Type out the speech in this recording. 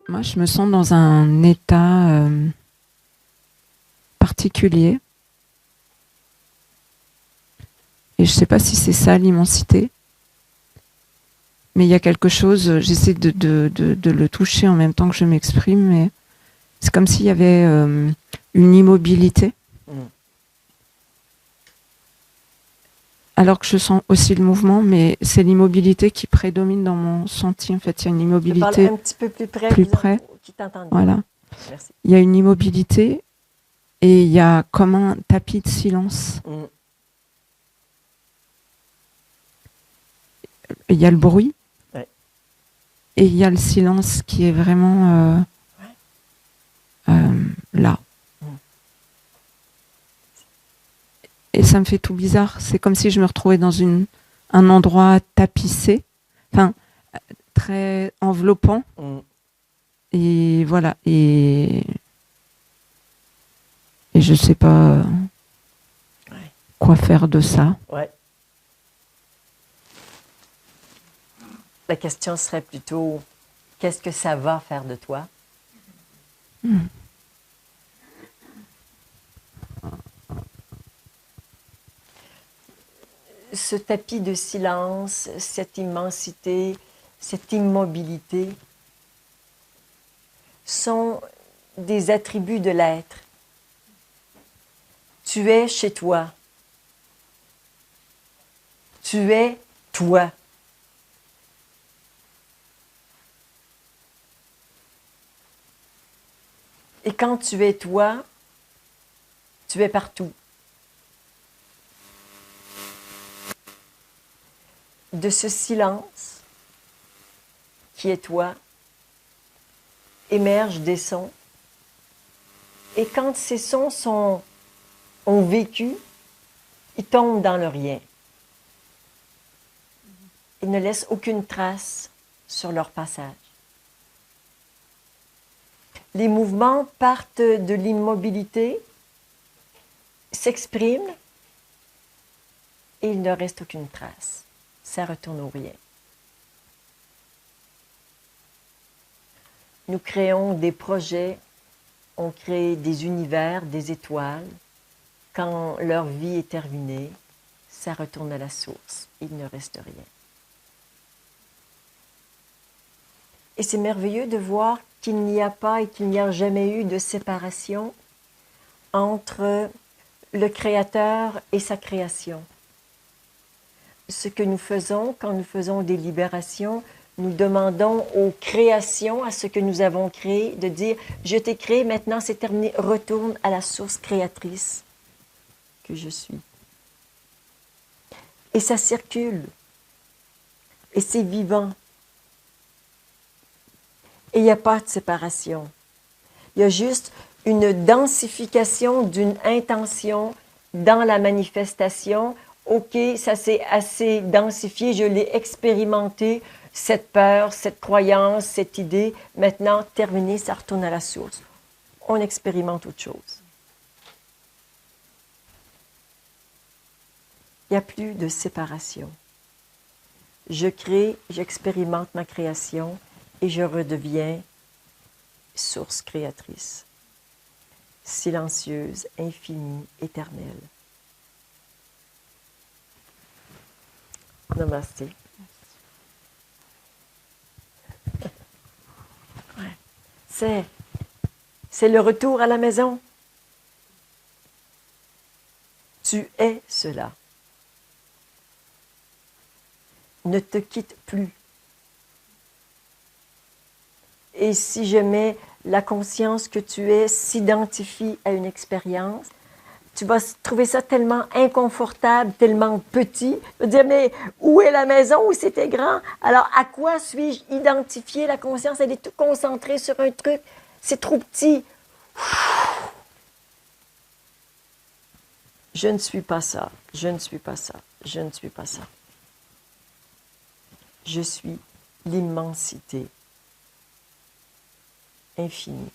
Moi, je me sens dans un état particulier. Et je ne sais pas si c'est ça l'immensité. Mais il y a quelque chose, j'essaie de le toucher en même temps que je m'exprime, mais c'est comme s'il y avait une immobilité. Alors que je sens aussi le mouvement, mais c'est l'immobilité qui prédomine dans mon senti. En fait, il y a une immobilité. Je parle un petit peu plus près. Qui t'entende. Voilà. Merci. Il y a une immobilité et il y a comme un tapis de silence. Il y a le bruit. Ouais. Et il y a le silence qui est vraiment là. Et ça me fait tout bizarre. C'est comme si je me retrouvais dans un endroit tapissé, enfin, très enveloppant. Et voilà. Et je ne sais pas quoi faire de ça. Ouais. La question serait plutôt, qu'est-ce que ça va faire de toi? Ce tapis de silence, cette immensité, cette immobilité sont des attributs de l'être. Tu es chez toi. Tu es toi. Et quand tu es toi, tu es partout. De ce silence qui est toi, émergent des sons. Et quand ces sons ont vécu, ils tombent dans le rien. Ils ne laissent aucune trace sur leur passage. Les mouvements partent de l'immobilité, s'expriment et il ne reste aucune trace. Ça retourne au rien. Nous créons des projets, on crée des univers, des étoiles. Quand leur vie est terminée, ça retourne à la source. Il ne reste rien. Et c'est merveilleux de voir qu'il n'y a pas et qu'il n'y a jamais eu de séparation entre le Créateur et sa création. Ce que nous faisons quand nous faisons des libérations, nous demandons aux créations, à ce que nous avons créé, de dire « Je t'ai créé, maintenant c'est terminé, retourne à la source créatrice que je suis. » Et ça circule. Et c'est vivant. Et il n'y a pas de séparation. Il y a juste une densification d'une intention dans la manifestation. OK, ça s'est assez densifié, je l'ai expérimenté, cette peur, cette croyance, cette idée. Maintenant, terminé, ça retourne à la source. On expérimente autre chose. Il n'y a plus de séparation. Je crée, j'expérimente ma création et je redeviens source créatrice, silencieuse, infinie, éternelle. Namasté. C'est le retour à la maison. Tu es cela. Ne te quitte plus. Et si je mets la conscience que tu es s'identifie à une expérience, tu vas trouver ça tellement inconfortable, tellement petit. Tu vas dire, mais où est la maison, où c'était grand? Alors, à quoi suis-je identifié? La conscience, elle est tout concentrée sur un truc. C'est trop petit. Je ne suis pas ça. Je ne suis pas ça. Je ne suis pas ça. Je suis l'immensité infinie.